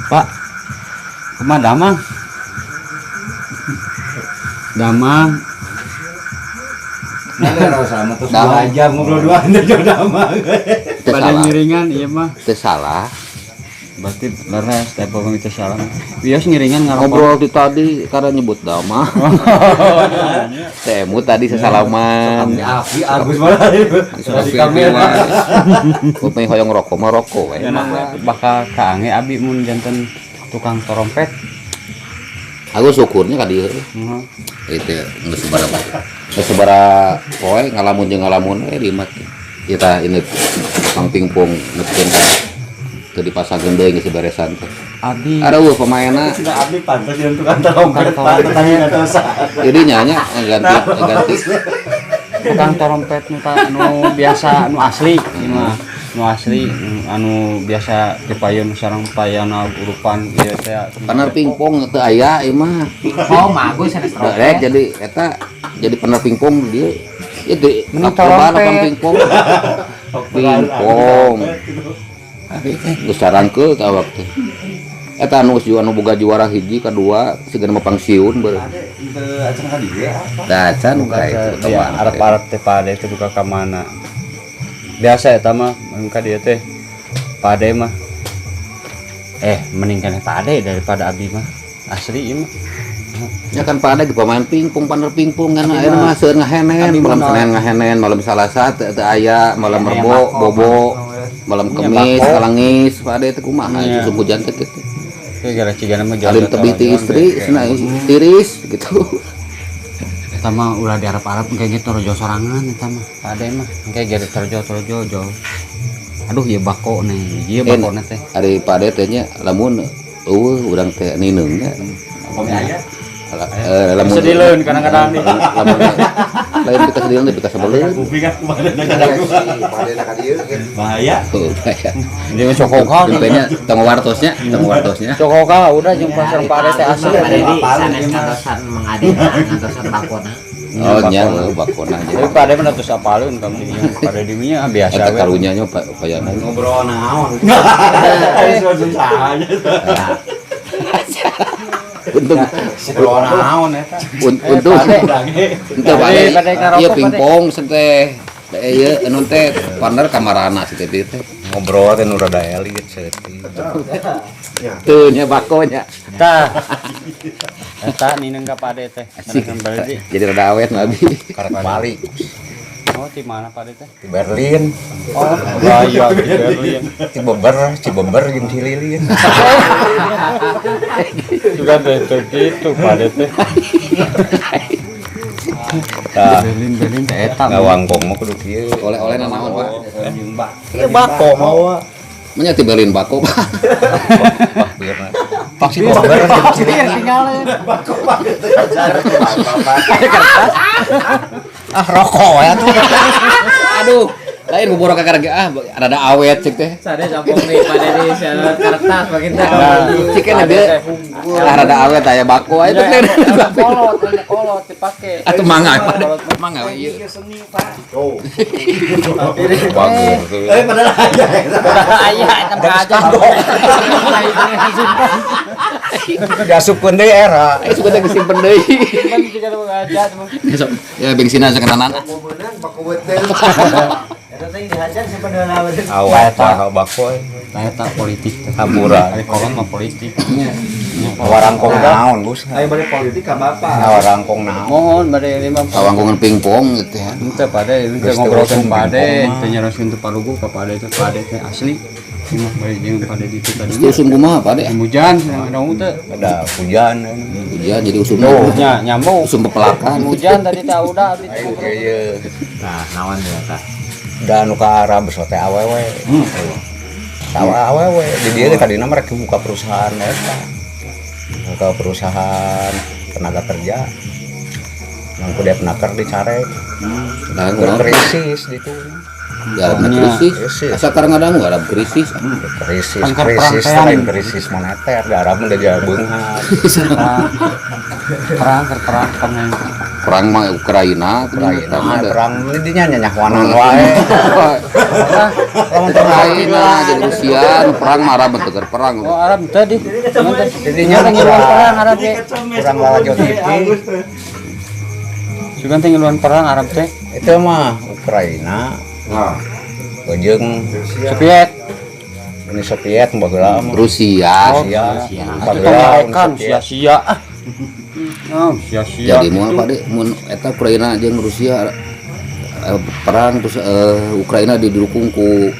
Pak, kemana Damang? Damang. Nah, sama terus 2 jam ngobrol 2 jam Damang. Pada ngiringan iya mah. Teu salah. Berarti leres teh pokoknya itu salah. Bias ngiringan Ngobrol di tadi karena nyebut Damang. Temu tadi sesalaman. Api Agus malah Di kamera. Kuping hoyong rokok mah rokok we. bakal kaange abi mun janten tukang trompet. Aku syukurnya ka dieu. Itu geus sabaraha poe ngalamun jeung ngalamun we di imah. Kita ini tukang pingpong neutkeun ka teu dipasangkeun deui geus beresan teh. Abi Ada pemainna sudah Abi pantas yang tukang trompet tadi enggak tahu sah. jadi nyanya ganti tukang trompet nu biasa nu asli ieu mah. Nu asli anu biasa dipayun sareng payana urupan ieu teh. panar pingpong teu aya ieu mah. Oh, bagus sanes Rek jadi eta jadi panar pingpong dia. Itu Mending trompet trompet. pingpong. Pingpong. Geus sarangkeul ka waktu. Eta anu boga juara hiji kadua sigeuna mah pangsiun beureum. Teu acan ka dieu apa? Dacan ka itu Ya, arep-arep teh pade teh duka ka mana. Biasa eta mah ka dieu teh pade mah. Mending kana pade daripada abi mah. Asli ieu mah. Ya kan pada di pemain pingpong panar pingpong kan ayeuna mah seueur ngahenen malam Senin ngahenen malam Salasa teu aya malam Rebo bobo malam Kemis kalangis pada teh kumaha musim hujan teh kitu. Gara cigana mah Alim tebih ti istri cenah tiris gitu. Eta mah ulah diarep-arep kayak gitu rojo sorangan eta mah. Pade mah kayak jadi terjo. Aduh ieu bako nih. Ieu bakona teh. Ari pade teh nya lamun urang teh nineung nya. Lamun Sedileun kadang-kadang nih. lamun lain kita sedileun teh kita sabeuleun. Kuping kan kemarin ada gua. Bahaya. Tuh kayak Dia cokokal impenya tong wartosnya. Cokokal udah jeung pasar pade teh asli. Jadi sanes kantosan mengadina kantosan bakona. Oh nya bakona Tapi aja. pade mah atuh sapaleun ka dinya. Pade di dinya biasa Eta we. karunya nya payana. Ngobrol naon. Susah aja. Untung Ngobrol naon eta. untung Entah Pade balik, iya pingpong teh, iya anu teh partner kamarana si teh teh. Ngobrol teh nu rada elit seeutik. Tuh nya bakonya, Tah. Eta nineung ka pade teh. asik. Kadang beli. Jadi rada awet nabi. Karek balik Oh, di mana pade teh? di Berlin, Oh, iya di Berlin. Cibeber jeung Cililin. Juga teh gitu pade teh. Tah, Berlin teh eta. ngawangkong mah kudu kieu. Oleh-oleh naon pak? Ieu bako mah. Nya ti Berlin bako pak. Bakbeurna. Pak Cibeber tinggalin. Rokok ya tuh. Aduh, lain bubur kakak rada awet cek teh. Sade campur nih pada di kertas makin Cek kan dia rada awet aya bako aya teh. Kolot dipake. Atuh mangga we ieu. Bagus tuh. padahal aya eta aja. Diasupkeun deui era. Aya suka teh simpen deui. Kan juga ngajak Ya bengsina sakenanan. Eta teh dihajar sebenarnya. Awet tah bako. Eta politik teh. Hampura. Ari kolot mah politik. Warangkong naon, Gus? Ayo balik politik ka Bapak. Warangkong naon? Mohon bade lima Kawangkungan pingpong gitu ya. Teu pade teu ngobrolkeun pade, teu nyeroskeun teu palugu ka pade teh pade teh asli. Cuma bae jeung pade di teh tadi. Usum kumaha Pak De? Hujan ada teh. Ada hujan. Hujan jadi usum. Nyambung. Usum pepelakan. Hujan tadi teh udah abi. Ayo kieu. Nah, naon ya tah. Da nu ka arah beso teh awewe. Tawa awewe di dieu teh kadina mereka buka perusahaan eta. Buka perusahaan tenaga kerja. Nangku dia penaker di Carek. Nah, Berkrisis gitu. dalam krisis. Krisis. Asa kadang-kadang ada krisis. Krisis, Kanker krisis perangkaian. lain krisis moneter. Darah mun udah beunghar. Perang pernah. perang mah Ukraina perang lidinya nyanyahwanan wae. Ukraina jeung Rusia nu perang mah Arab teu keur perang. Oh Arab tadi. Lidinya ngiluan perang Arab teh. kurang lalajo TV. Juga teh ngiluan perang Arab teh. Itu mah Ukraina. Jeung Soviet. Uni Soviet baheula mah. Rusia. Kan sia-sia. Oh, sia-sia. Jadi moal Pak De mun eta Ukraina jeung Rusia perang terus Ukraina didukung ku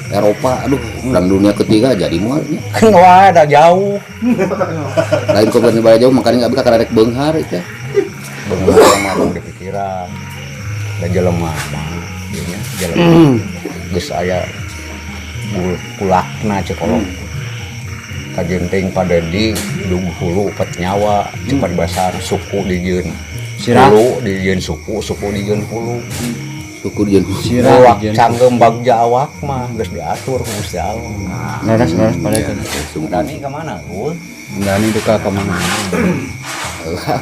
Eropa, aduh, perang dunia ketiga jadi moalnya. Kan wae da jauh. Lain kok bener jauh makanya nggak bisa karena rek beunghar itu. Beunghar mah di pikiran. Da jelema mah ieu nya jelema. Geus aya kulakna cekolong. Kajenting pada di dugu hulu pet nyawa cepat basar suku dijieun hulu dijieun suku dijieun hulu suku dijieun awak canggem bagja awak mah geus diatur Gusti Allah. Leres pada itu. Sumdani ka mana ul? Sumdani duka ka mana?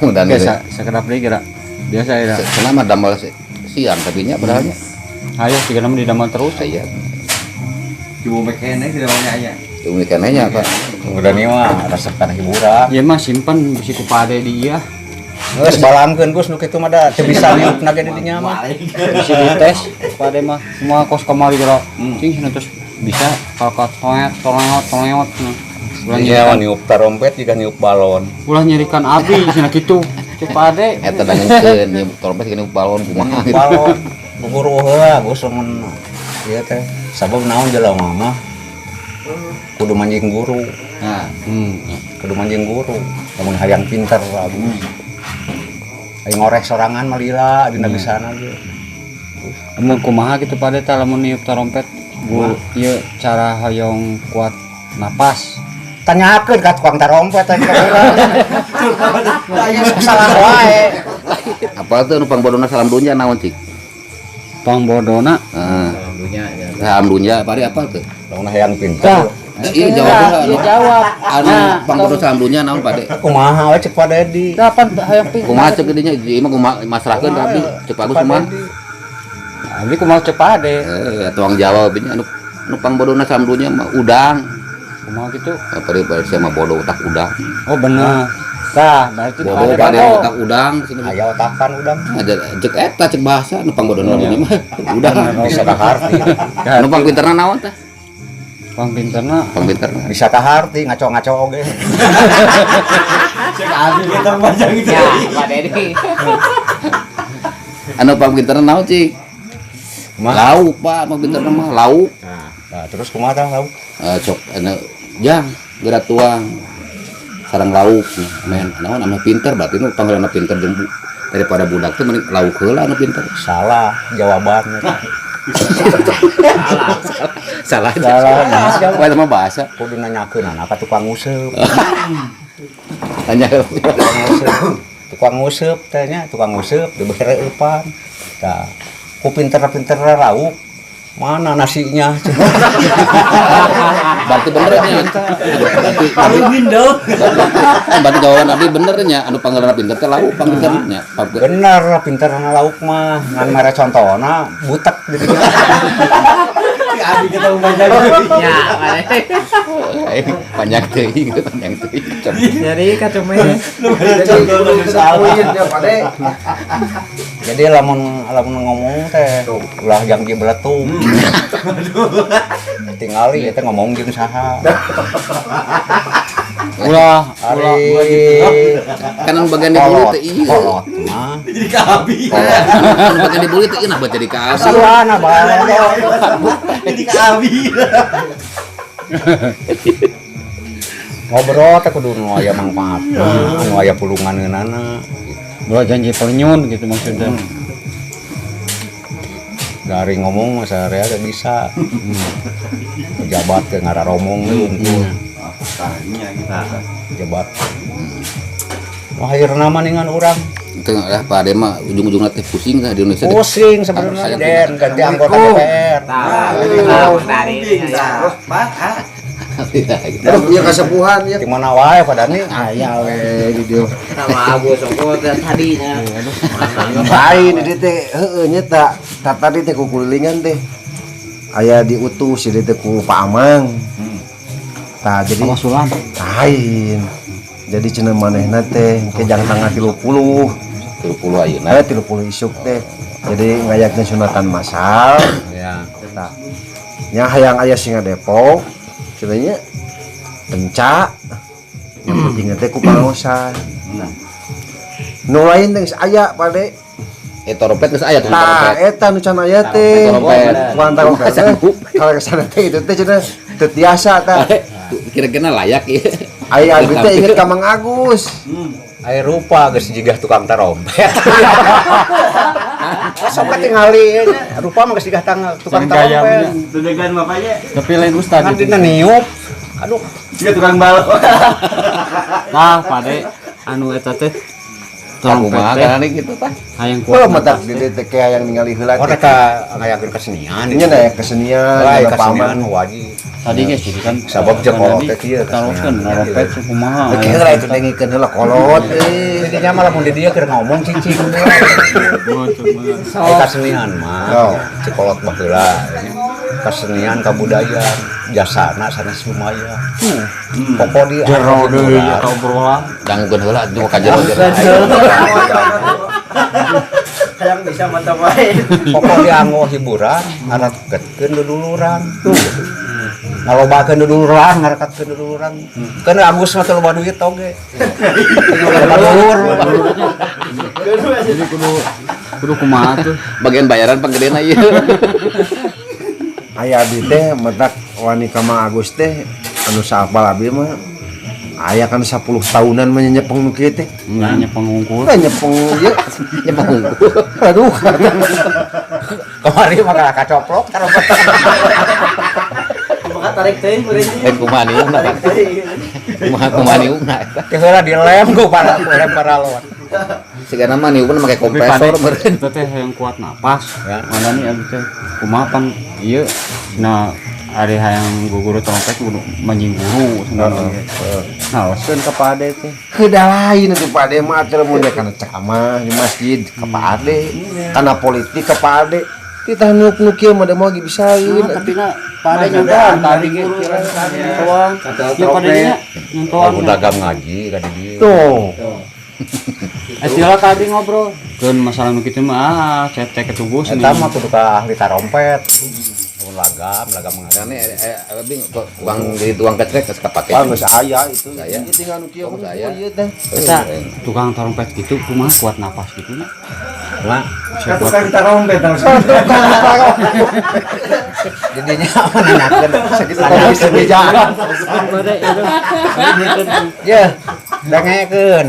Mudah Oke, sakedap deui kira. Biasa ya. Selama damel siang tapi nya padahalnya. Ayo siga nama di damal terus. Aya. Ibu mekene di dalamnya aya. Itu kananya Pak. Sumdani mah resepkan hiburan. Ieu mah simpen bisi ku pade di ieu. Geus balamkeun Gus nu kitu mah da teu bisa niupna ge di dinya mah. Bisi dites pade mah semua kos kamari kira. Cing terus bisa kakak toleot. Ulah Iya niup tarompet juga niup balon. Ulah nyerikan abi cenah kitu. Cek pade. Eta dangeun nya trompet gini balon kumaha gitu. Balon guguru heula Gus mun ieu teh sabab naon jelema mah kudu manjing guru. Nah, Kudu manjing guru. Lamun hayang pinter bagus. Hayang ngorek sorangan mah lila dina bisana ge. mun kumaha gitu pade teh lamun niup tarompet bu ieu cara hoyong kuat napas. Tanyakeun ka tukang tarompet teh ka urang. Salah wae. Apa tuh numpang bodona salam dunya naon cik? Pangbodona Heeh. Dulunya ya. Salam dunya pari apa tuh? Lamun hayang pinter. Iya jawab iya jawab. anu pangbodo salam dunya naon Pade? Kumaha we cek Pak Dedi. Dapat hayang pinter. Kumaha cek gedinya ieu mah kumaha masrahkeun ka abdi cek bagus kumaha? Abi kumaha cek pade. Tuang jawab nya anu pangbodona salam dunya mah udang. Kumaha gitu? Pari sama bodoh otak udang. Oh bener. Tah, berarti Bodoh Pade otak udang sini. Aya otakan udang. Cek eta cek bahasa nu pangbodona dunya mah udang. Bisa kaharti. Nu pangpinterna naon tah? Pang pinterna Pangpinterna. Bisa kaharti ngaco-ngaco oge. cek abi kita baca gitu. Ya, Pak Dedi. Anu pangpinterna naon cik? Lauk Pak, pangpinterna mah lauk. Nah, terus kumaha tah lauk? Cok anu jang geura tuang sareng lauk men naon anu pinter berarti nu panggilanna pinter jeung daripada budak teh mending lauk heula anu pinter. Salah jawabannya. Salah. Wah, itu mah bahasa. Kudu nanyakeun anak ka tukang nguseup. Tanya Tukang nguseup teh nya, tukang nguseup dibereupan. Tah, ku pinter-pinter lauk. Mana nasinya? berarti bener nya. Berarti jawaban abdi bener nya anu panggilanna pinter teh lauk panggilanna. Bener, pinter lauk mah. Ngan mere contona butek di dinya. Abi kita baca Ya, Pak Dedi. Panjang teuing panjang teuing. Jadi kacumnya. Jadi lamun ngomong teh ulah janji beletung. Tingali eta ngomong jeung saha. ulah Kan anu bagian di bulu teh ieu. Kolot mah. jadi ka abi. Anu bagian di bulu teh ieu nah buat jadi kaas. Saluana bae. Jadi ka abi. Ngobrol teh kudu nu aya mangpaatna, anu aya pulunganeunana. Ulah janji pernyun gitu maksudnya. Dari ngomong masa rea teh bisa. Pejabat ke ngararomong unggul. Pejabat. Wah, akhirna mah ningan urang. Itu lah Pak Ade mah ujung-ujungna teh pusing kan di Indonesia. Pusing sebenarnya Den ganti anggota DPR. Tahu. Dari. Terus punya kasepuhan ya. Di mana wae pada nih. Aya we di dieu. Sama Agus Soko tadinya. Lain di dieu teh heueuh nya tadi teh ku kulilingan teh. Aya diutus di dieu teh ku Pak Amang. Tah jadi Sulan. lain. Jadi cenah manehna teh ke jang tanggal 30. 30 ayeuna. Aya 30 isuk teh. Jadi ngayakna sunatan massal. Ya. Tah. Nya hayang aya singa Depok. Cenanya penca. Yang penting teh ku pangaosan. Nu lain teh geus aya Pade. Trompet geus aya tuh Tah trompet. eta nu can aya teh. Trompet. Bukan trompet. Kalau kesana teh itu teh cenah teu tiasa tah. Kira-kira layak ya. Aya abi teh inget ka Mang Agus. Aya rupa geus jigah tukang tarompet. Sok katingali rupa mah geus digah tukang tarompet. Tudegan bapaknya. Tapi lain ustad Kan itu. dina niup. Aduh, Dia tukang balok. Nah, Pade anu eta teh Aku mah trompet karena gitu tah. hayang Wah, kuat. matak di dieu teh hayang ningali heula oh teh. mereka ngayakeun kesenian. Nya na kesenian, Lain ada kesenian paman. wajib. Tadi guys jadi kan Sabab jeung kolot teh kieu taruhkeun trompet kumaha. Oke, lah itu dengikeun heula kolot teh. Intinya mah lamun di dieu keur ngomong cicing. Ai kesenian mah. Oh. Cikolot mah heula. Kesenian kabudayaan jasana sanes lumayan. Pokok di Jero deui atau obrolan. Dangukeun heula atuh ka jero. Hayang bisa mata bae. Pokok dianggo hiburan ngaraketkeun duduluran tuh. Ngalobakeun duduluran ngaraketkeun duduluran. Keun Agus mah teu loba duit oge. Loba dulur. Jadi kudu kumaha tuh. Bagian bayaran panggedena ieu. Aya abi teh medak wani ka Mang Agus teh anu saapal abi mah aya kan 10 tahunan mah nyepeng nu kieu teh. Nanya pengungkur. Nyepeng ieu. Nyepeng. Aduh. Kamari mah kacoplok tarompet. Maka tarik teuing urangnya. Lain kumaha niungna. Kumaha niungna eta. Teh heula dilem ku para lem paralon. Sigana mah niupun make kompresor meureun. Itu teh yang kuat napas. Ya. Mana nih abis teh kumaha pan ieu nah ari hayang guguru trompet kudu manjing guru sebenarnya. Nah, uskeun ka Pade teh. Heuda lain atuh Pade mah atuh mun kana ceramah di masjid ka Pade, kana politik ka Pade. Kita nuk kieu mah da mau ge bisaeun. Tapi na Pade nyontohan tadi ge kira soang. Ya Pade nya nyontohan. Aku dagang ngaji ka di dieu. Tuh. Istilah tadi ngobrol. Keun masalah nu kitu mah cetek ketugus Eta mah kudu ka ahli tarompet. Mun lagam Karena abing uang jadi tuang kecrek geus kapake. Wah geus aya itu. Saya. Ieu tinggal nu kieu Saya. ieu teh. Eta tukang trompet gitu kumaha kuat napas gitu nya. Mah Tukang tarompet terus. jadinya menanyakeun sakitu Tukang tadi semejaan. Ya, dengekeun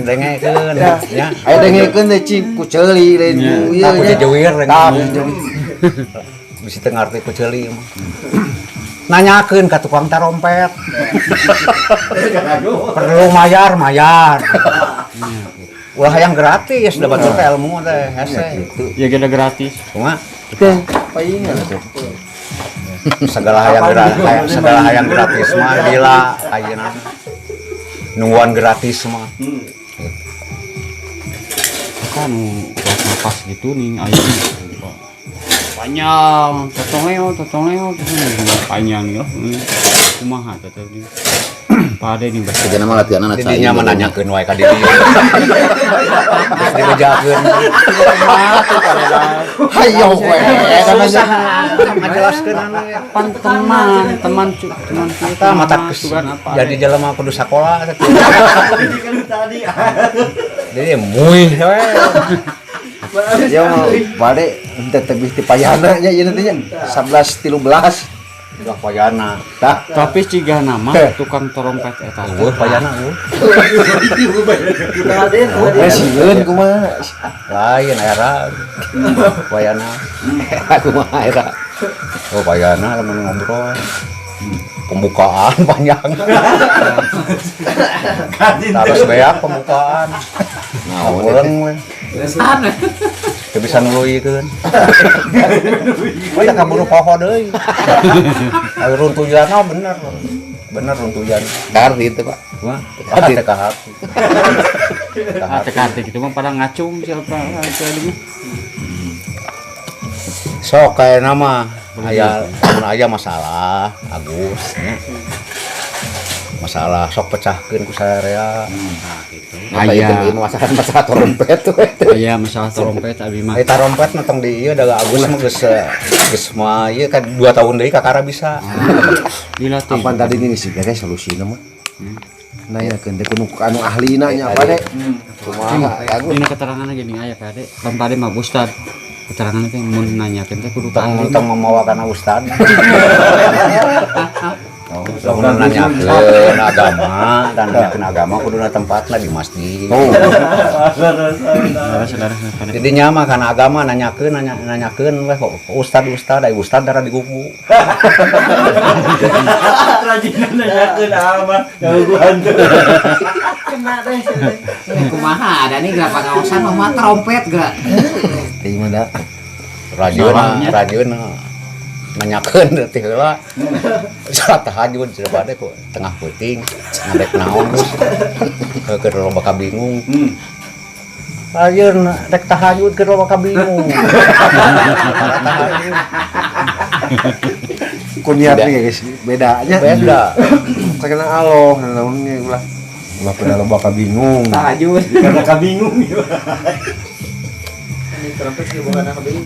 ya. Aya dengekeun teh cing ku ceuli lain ku ieu Aku nya. jewir Tah, bisa teu ngarti ku ceuli mah. Nanyakeun ka tukang tarompet. Perlu mayar. Ulah hayang gratis dapat ilmu teh hese. Ya gede gratis. Cuma teh paingan atuh. segala hayang gratis mah gila ayeuna. Nungguan gratis mah. Kan kuat napas gitu nih ayo. Panjang, totongeo, panjang ya. Kumaha teh tadi. Pade nih bas. Sigana mah latihan anak Didinya menanyakeun wae ka dieu. Geus dibejakeun. Hayo we. Ngajelaskeun anu ya. Pan teman Kita mata jadi jelema kudu sakola. Jadi muih we. Ya mah Pade henteu tebih ti payahna nya ieu teh nya 11 13. Udah payana. Tah. tapi ciga nama tukang trompet eta. Eueuh payana eueuh. Resieun kumaha? Lain era. Payana. Aku mah era. Oh payana lamun ngobrol. Pembukaan panjang. Terus beak pembukaan. Ngawureng we. Teu bisa nuluykeun. We da kaburu poho deui. Alurun tujuanna bener. bener runtuyan. Kardi itu Pak. Wah, Hati ke hati. hati-hati gitu mah pada ngacung siapa aja. Sok kayak nama aya masalah Agus nya. Masalah sok pecahkeun ku sararea. Aya masalah trompet tuh. Aya masalah trompet abi mah. Eta trompet mah tong di ieu da Agus mah geus mah ieu kan 2 tahun deui kakara bisa. Dilatih. Apa tadi gini sih kayak solusina mah. Nanyakeun teh kudu anu ahlina nya apa deh. Kumaha Agus? Ini keterangan gini aya Pade. Kan Pade mah Ustad. Keterangan teh mun nanyakeun teh kudu Tong ahli. tong memawakan ustad. Lamun nanyakeun agama, dan nanyakeun agama kuduna tempatna di masjid. Saudara Pade. Jadi nyama karena agama nanyakeun weh ustad aya ustad dara di kuku. Rajinan nanyakeun ama ngaguan tuh. Kena deh. Kumaha ada nih gerak pangaosan mah trompet gerak. Teh mah da. Rajeuna nanyakeun teh heula. Salat tahajud cenah bade kok tengah peuting ngadek naon geus. Keur loba kabingung. Ayeuna rek tahajud keur loba kabingung. Kunyatnya guys, bedanya. Beda. Sakena Allah, naonnya ulah. Ulah pada loba kabingung. Tahajud. Karena kabingung. Ini trompet sih bukan bingung.